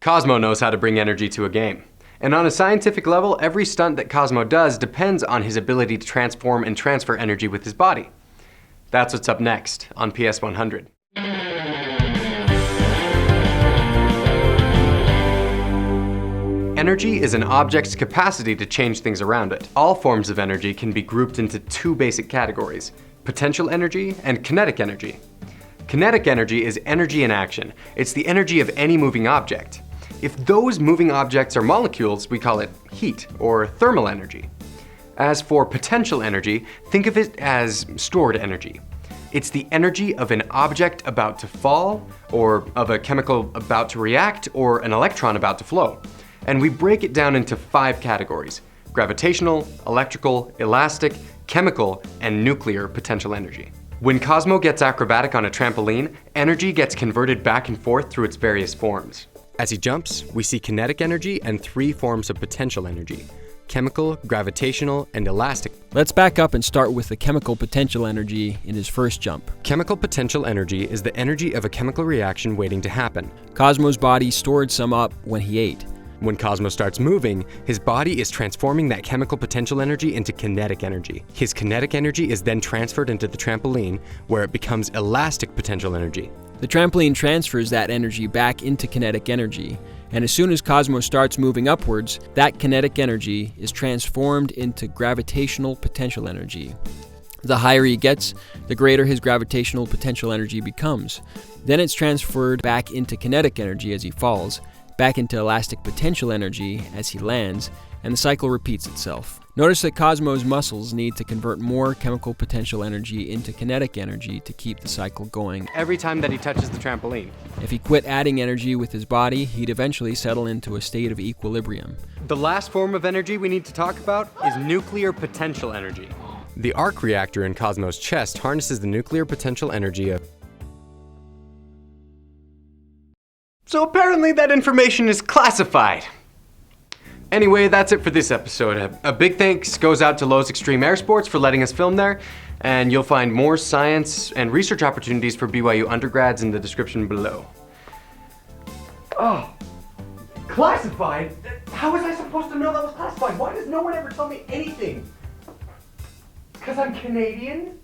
Cosmo knows how to bring energy to a game. And on a scientific level, every stunt that Cosmo does depends on his ability to transform and transfer energy with his body. That's what's up next on PS 100. Energy is an object's capacity to change things around it. All forms of energy can be grouped into two basic categories: potential energy and kinetic energy. Kinetic energy is energy in action. It's the energy of any moving object. If those moving objects are molecules, we call it heat or thermal energy. As for potential energy, think of it as stored energy. It's the energy of an object about to fall, or of a chemical about to react, or an electron about to flow. And we break it down into 5 categories: gravitational, electrical, elastic, chemical, and nuclear potential energy. When Cosmo gets acrobatic on a trampoline, energy gets converted back and forth through its various forms. As he jumps, we see kinetic energy and 3 forms of potential energy: chemical, gravitational, and elastic. Let's back up and start with the chemical potential energy in his first jump. Chemical potential energy is the energy of a chemical reaction waiting to happen. Cosmo's body stored some up when he ate. When Cosmo starts moving, his body is transforming that chemical potential energy into kinetic energy. His kinetic energy is then transferred into the trampoline, where it becomes elastic potential energy. The trampoline transfers that energy back into kinetic energy, and as soon as Cosmo starts moving upwards, that kinetic energy is transformed into gravitational potential energy. The higher he gets, the greater his gravitational potential energy becomes. Then it's transferred back into kinetic energy as he falls, back into elastic potential energy as he lands, and the cycle repeats itself. Notice that Cosmo's muscles need to convert more chemical potential energy into kinetic energy to keep the cycle going every time that he touches the trampoline. If he quit adding energy with his body, he'd eventually settle into a state of equilibrium. The last form of energy we need to talk about is nuclear potential energy. The arc reactor in Cosmo's chest harnesses the nuclear potential energy of... So apparently that information is classified. Anyway, that's it for this episode. A big thanks goes out to Lowe's Extreme Air Sports for letting us film there, and you'll find more science and research opportunities for BYU undergrads in the description below. Oh, classified? How was I supposed to know that was classified? Why does no one ever tell me anything? Because I'm Canadian?